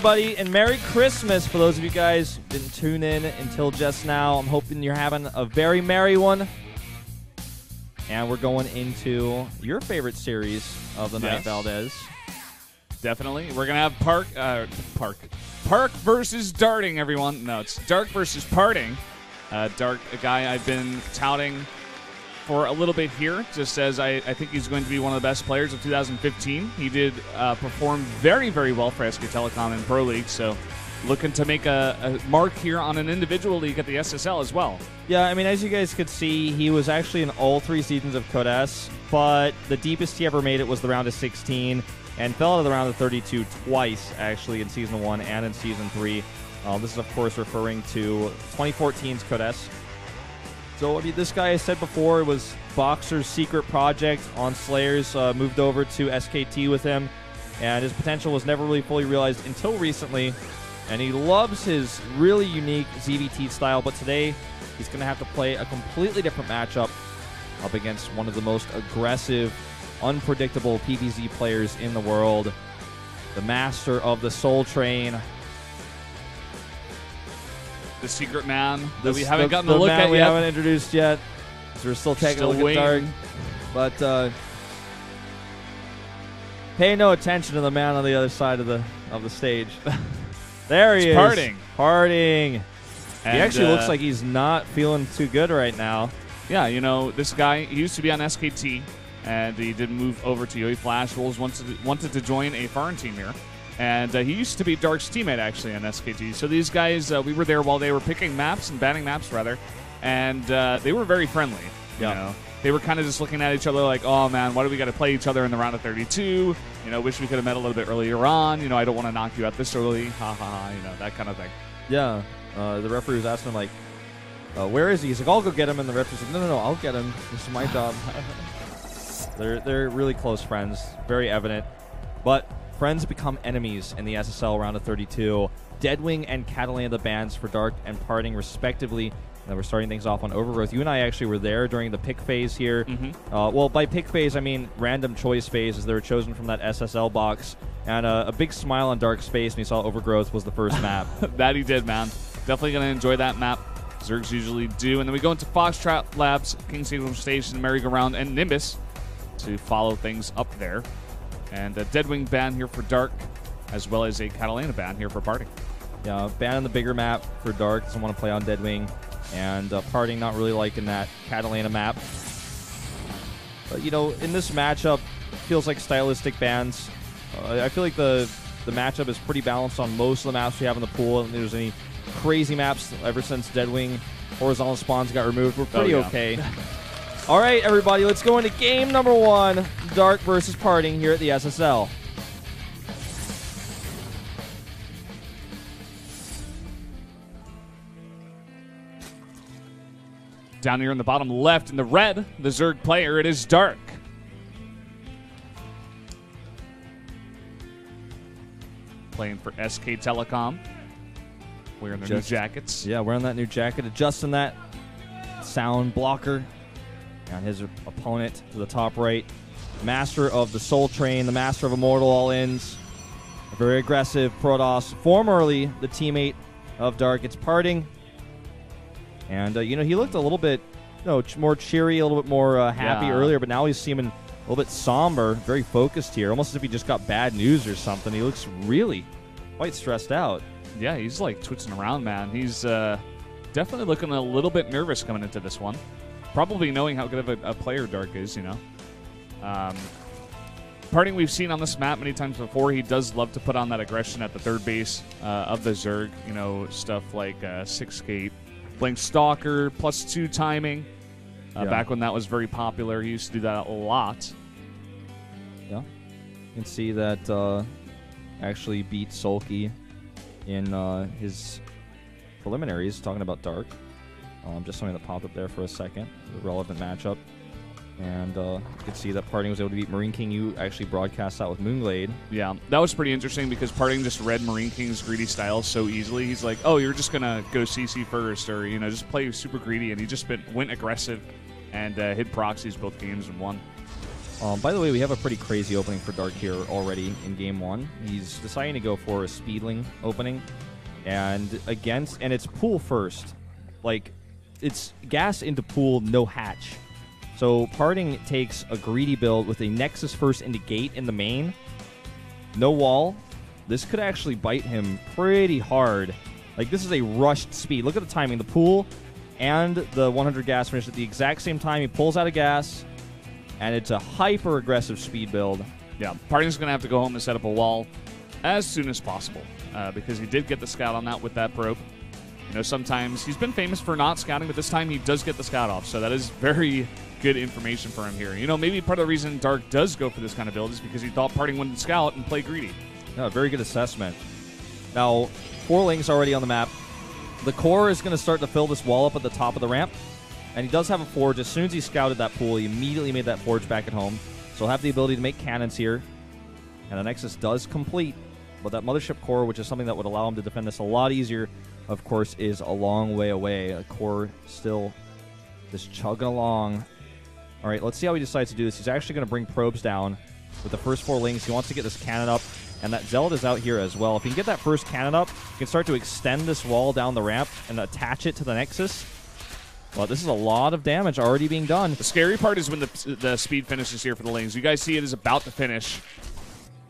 everybody, and Merry Christmas for those of you guys who didn't tune in until just now. I'm hoping you're having a very merry one. And we're going into your favorite series of the night, Valdez. Definitely. We're going to have Park versus Darting, everyone. No, it's Dark versus PartinG. Dark, a guy I've been touting for a little bit here, just as I think he's going to be one of the best players of 2015. He did perform very, very well for SK Telecom in Pro League, so looking to make a mark here on an individual league at the SSL as well. Yeah, I mean, as you guys could see, he was actually in all 3 seasons of Code S, but the deepest he ever made it was the round of 16, and fell out of the round of 32 twice, actually, in Season 1 and in Season 3. This is, of course, referring to 2014's Code S. So, I mean, this guy, I said before, it was Boxer's secret project on Slayers, moved over to SKT with him, and his potential was never really fully realized until recently, and he loves his really unique ZVT style, but today he's going to have to play a completely different matchup up against one of the most aggressive, unpredictable PvZ players in the world, the master of the Soul Train, the secret man that we haven't gotten a look at yet. We haven't introduced yet, so we're still taking a look at Dark. But pay no attention to the man on the other side of the stage. There he is. PartinG. He actually looks like he's not feeling too good right now. Yeah, you know, this guy, he used to be on SKT, and he did move over to Yoi Flash. Wolves wanted to join a foreign team here. And he used to be Dark's teammate, actually, on SKT. So these guys, we were there while they were picking maps and banning maps, rather. And they were very friendly. Yeah. You know? They were kind of just looking at each other like, oh, man, why do we got to play each other in the round of 32? You know, wish we could have met a little bit earlier on. You know, I don't want to knock you out this early. Ha, ha, ha. You know, that kind of thing. Yeah. The referee was asking him, like, where is he? He's like, I'll go get him. And the referee's like, no, I'll get him. This is my job. They're really close friends. Very evident. But friends become enemies in the SSL round of 32. Deadwing and Catalina, the bans for Dark and PartinG, respectively. And we're starting things off on Overgrowth. You and I actually were there during the pick phase here. Well, by pick phase, I mean random choice phase, as they were chosen from that SSL box. And a big smile on Dark's face when he saw Overgrowth was the first map. That he did, man. Definitely going to enjoy that map. Zergs usually do. And then we go into Foxtrot Labs, King Signal Station, Merry-Go-Round, and Nimbus to follow things up there. And a Deadwing ban here for Dark, as well as a Catalina ban here for PartinG. Yeah, ban on the bigger map for Dark. Doesn't want to play on Deadwing. And PartinG not really liking that Catalina map. But, you know, in this matchup, feels like stylistic bans. I feel like the matchup is pretty balanced on most of the maps we have in the pool. I don't think there's any crazy maps ever since Deadwing horizontal spawns got removed. We're pretty okay. All right, everybody, let's go into game number 1, Dark versus PartinG here at the SSL. Down here in the bottom left, in the red, the Zerg player, it is Dark. Playing for SK Telecom. Wearing their new jackets. Yeah, wearing that new jacket, adjusting that sound blocker. And his opponent to the top right, master of the Soul Train, the master of Immortal All-Ins, a very aggressive Protoss, formerly the teammate of Dark. It's PartinG. And, you know, he looked a little bit, you know, more cheery, a little bit more happy earlier, but now he's seeming a little bit somber, very focused here, almost as if he just got bad news or something. He looks really quite stressed out. Yeah, he's, like, twitching around, man. He's definitely looking a little bit nervous coming into this one. Probably knowing how good of a player Dark is, you know. PartinG we've seen on this map many times before. He does love to put on that aggression at the third base of the Zerg. You know, stuff like 6-gate, playing Stalker, +2 timing. Back when that was very popular, he used to do that a lot. Yeah. You can see that actually beat Sulky in his preliminaries, talking about Dark. Just something that popped up there for a second, a relevant matchup. And you can see that PartinG was able to beat Marine King. You actually broadcast that with Moonglade. Yeah, that was pretty interesting because PartinG just read Marine King's greedy style so easily. He's like, oh, you're just going to go CC first, or, you know, just play super greedy. And he just went aggressive and hit proxies both games and won. By the way, we have a pretty crazy opening for Dark here already in Game 1. He's deciding to go for a Speedling opening, and it's pool first. Like, it's gas into pool, no hatch. So PartinG takes a greedy build with a Nexus first into gate in the main. No wall. This could actually bite him pretty hard. Like, this is a rushed speed. Look at the timing. The pool and the 100 gas finish at the exact same time. He pulls out of gas, and it's a hyper-aggressive speed build. Yeah, PartinG's going to have to go home and set up a wall as soon as possible because he did get the scout on that with that probe. You know, sometimes he's been famous for not scouting, but this time he does get the scout off, so that is very good information for him here. You know, maybe part of the reason Dark does go for this kind of build is because he thought PartinG wouldn't scout and play greedy. Yeah, very good assessment. Now, 4 Lings already on the map. The core is going to start to fill this wall up at the top of the ramp, and he does have a forge. As soon as he scouted that pool, he immediately made that forge back at home. So he'll have the ability to make cannons here, and the Nexus does complete. But that Mothership core, which is something that would allow him to defend this a lot easier, of course, is a long way away. The core still just chugging along. All right, let's see how he decides to do this. He's actually going to bring probes down with the first 4 Lings. He wants to get this cannon up, and that Zealot is out here as well. If he can get that first cannon up, he can start to extend this wall down the ramp and attach it to the Nexus. Well, this is a lot of damage already being done. The scary part is when the speed finishes here for the Lings. You guys see it is about to finish,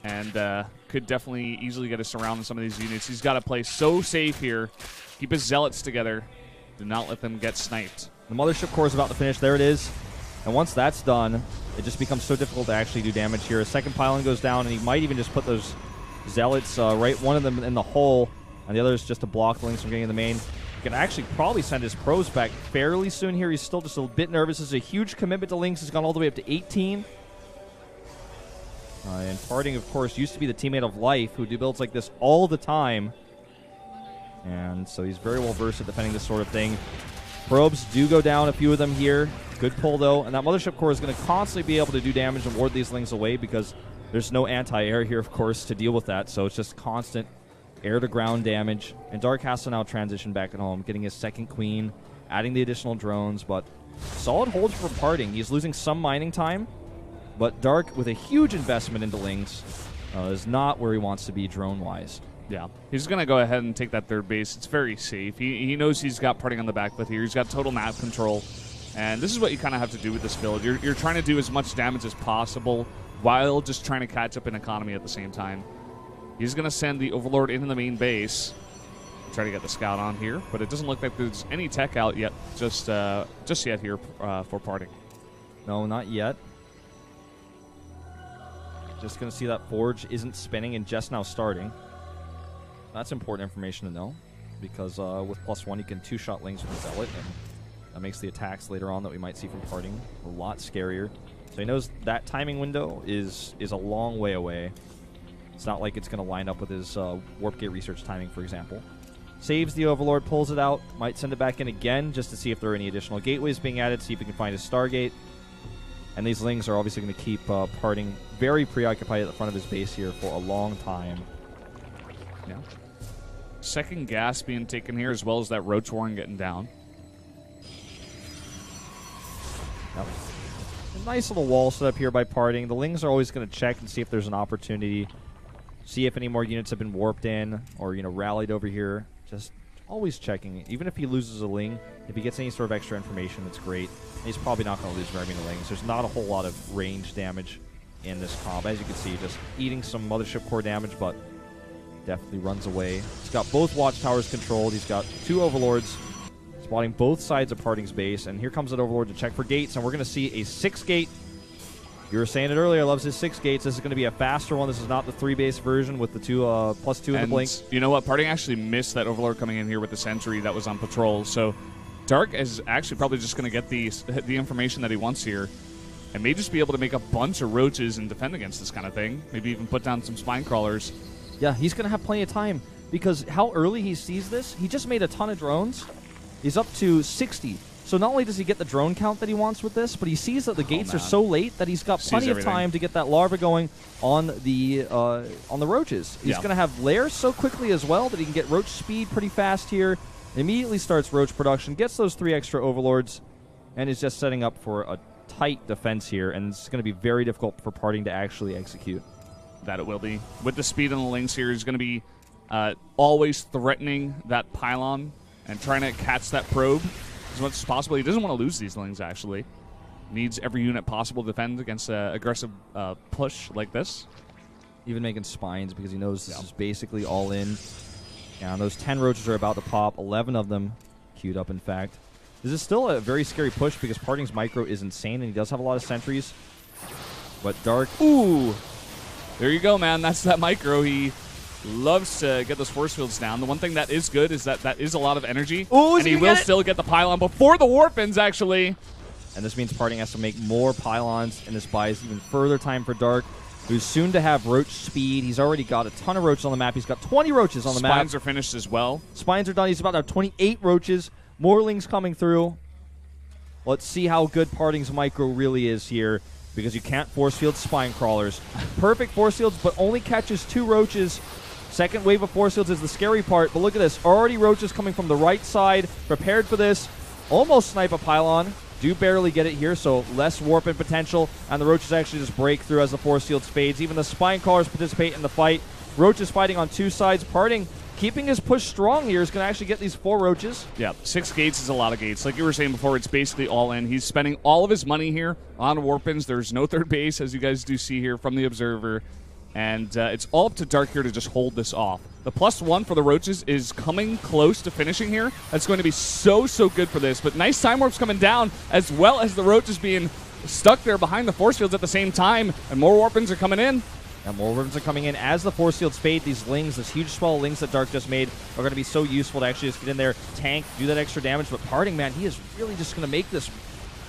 and could definitely easily get us around in some of these units. He's got to play so safe here. Keep his Zealots together. Do not let them get sniped. The Mothership core is about to finish. There it is. And once that's done, it just becomes so difficult to actually do damage here. A second pylon goes down, and he might even just put those Zealots right, one of them in the hole, and the other is just to block the Lings from getting in the main. He can actually probably send his probes back fairly soon here. He's still just a bit nervous. This is a huge commitment to Lings. He's gone all the way up to 18. And PartinG, of course, used to be the teammate of Life, who do builds like this all the time. And so he's very well versed at defending this sort of thing. Probes do go down, a few of them here. Good pull, though. And that Mothership core is going to constantly be able to do damage and ward these Lings away because there's no anti-air here, of course, to deal with that. So it's just constant air-to-ground damage. And Dark has to now transition back at home, getting his second queen, adding the additional drones. But solid hold from PartinG. He's losing some mining time. But Dark, with a huge investment into Lings, is not where he wants to be drone-wise. Yeah, he's going to go ahead and take that third base. It's very safe. He knows he's got PartinG on the back foot here. He's got total map control. And this is what you kind of have to do with this build. You're trying to do as much damage as possible while just trying to catch up in economy at the same time. He's going to send the Overlord into the main base. Try to get the scout on here, but it doesn't look like there's any tech out yet, just yet here for PartinG. No, not yet. Just going to see that forge isn't spinning and just now starting. That's important information to know, because with +1 you can 2-shot Lings with Zealot, and that makes the attacks later on that we might see from PartinG a lot scarier. So he knows that timing window is a long way away. It's not like it's going to line up with his Warp Gate research timing, for example. Saves the Overlord, pulls it out, might send it back in again just to see if there are any additional gateways being added, see if he can find his Stargate. And these Lings are obviously going to keep PartinG very preoccupied at the front of his base here for a long time. Yeah. Second gas being taken here, as well as that Roach Warren getting down. Yep. A nice little wall set up here by PartinG. The Lings are always going to check and see if there's an opportunity. See if any more units have been warped in or, rallied over here. Just always checking. Even if he loses a Ling, if he gets any sort of extra information, that's great. And he's probably not going to lose very many Lings. There's not a whole lot of range damage in this comp. As you can see, just eating some Mothership core damage, but definitely runs away. He's got both watchtowers controlled. He's got 2 Overlords spotting both sides of PartinG's base. And here comes that Overlord to check for gates. And we're going to see a 6-gate. You were saying it earlier, loves his 6 gates. This is going to be a faster one. This is not the 3-base version with the +2 in the blink. You know what? PartinG actually missed that Overlord coming in here with the sentry that was on patrol. So Dark is actually probably just going to get the information that he wants here, and may just be able to make a bunch of roaches and defend against this kind of thing. Maybe even put down some spine crawlers. Yeah, he's going to have plenty of time, because how early he sees this, he just made a ton of drones. He's up to 60. So not only does he get the drone count that he wants with this, but he sees that the gates are so late that he's got plenty of time to get that larva going on the roaches. He's going to have layers so quickly as well that he can get roach speed pretty fast here. Immediately starts roach production, gets those 3 extra Overlords, and is just setting up for a tight defense here, and it's going to be very difficult for PartinG to actually execute. That it will be. With the speed on the links here, he's going to be always threatening that pylon and trying to catch that probe as much as possible. He doesn't want to lose these lings, actually. Needs every unit possible to defend against an aggressive push like this. Even making spines because he knows this is basically all in. And those 10 roaches are about to pop. 11 of them queued up, in fact. This is still a very scary push because PartinG's micro is insane, and he does have a lot of sentries. But Dark... Ooh! There you go, man. That's that micro. He loves to get those force fields down. The one thing that is good is that is a lot of energy. Ooh, and he will still get the pylon before the warpins, actually. And this means PartinG has to make more pylons, and this buys even further time for Dark, who's soon to have roach speed. He's already got a ton of roaches on the map. He's got 20 roaches on the map. Spines are finished as well. Spines are done. He's about to have 28 roaches. More lings coming through. Let's see how good PartinG's micro really is here, because you can't force field spine crawlers. Perfect force fields, but only catches 2 roaches. Second wave of force fields is the scary part, but look at this. Already roaches coming from the right side, prepared for this. Almost snipe a pylon. Do barely get it here, so less warp-in potential, and the roaches actually just break through as the force field fades. Even the spine crawlers participate in the fight. Roaches fighting on 2 sides. PartinG keeping his push strong here is going to actually get these 4 roaches. Yeah, 6 gates is a lot of gates. Like you were saying before, it's basically all in. He's spending all of his money here on warpins. There's no third base, as you guys do see here from the Observer. And it's all up to Dark here to just hold this off. The +1 for the roaches is coming close to finishing here. That's going to be so good for this. But nice time warps coming down, as well as the roaches being stuck there behind the force fields at the same time. And more warpins are coming in. And more warpins are coming in as the force fields fade. These lings, this huge swell of lings that Dark just made, are going to be so useful to actually just get in there, tank, do that extra damage. But PartinG, man, he is really just going to make this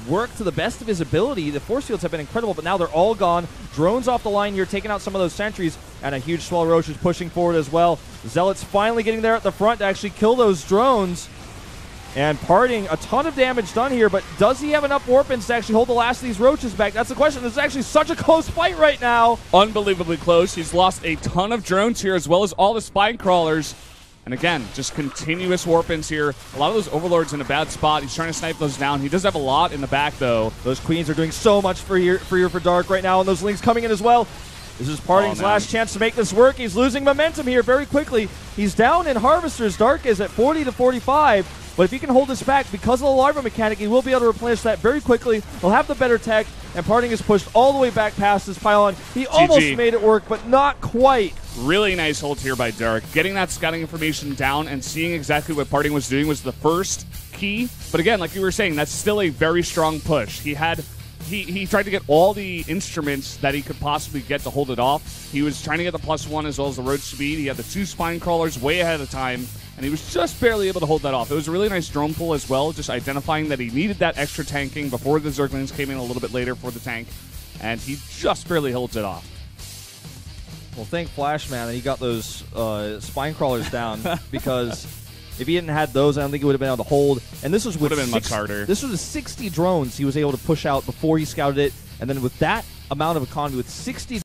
work to the best of his ability. The force fields have been incredible, but now they're all gone. Drones off the line here, taking out some of those sentries, and a huge swell roach is pushing forward as well. Zealots finally getting there at the front to actually kill those drones. And PartinG, a ton of damage done here, but does he have enough warpins to actually hold the last of these roaches back? That's the question. This is actually such a close fight right now. Unbelievably close. He's lost a ton of drones here, as well as all the spine crawlers. And again, just continuous warpins here. A lot of those overlords in a bad spot. He's trying to snipe those down. He does have a lot in the back, though. Those queens are doing so much for Dark right now, and those lings coming in as well. This is PartinG's last chance to make this work. He's losing momentum here very quickly. He's down in Harvesters. Dark is at 40 to 45. But if he can hold this back, because of the larva mechanic, he will be able to replenish that very quickly. He'll have the better tech, and PartinG is pushed all the way back past his pylon. He almost made it work, but not quite. Really nice hold here by Dark. Getting that scouting information down and seeing exactly what PartinG was doing was the first key. But again, like you were saying, that's still a very strong push. He tried to get all the instruments that he could possibly get to hold it off. He was trying to get the +1 as well as the roach speed. He had the 2 spine crawlers way ahead of time, and he was just barely able to hold that off. It was a really nice drone pull as well, just identifying that he needed that extra tanking before the Zerglings came in a little bit later for the tank, and he just barely holds it off. Well, thank Flashman that he got those spine crawlers down, because if he hadn't had those, I don't think he would have been able to hold. And this was with would have been much harder. This was 60 drones he was able to push out before he scouted it, and then with that amount of economy, with 60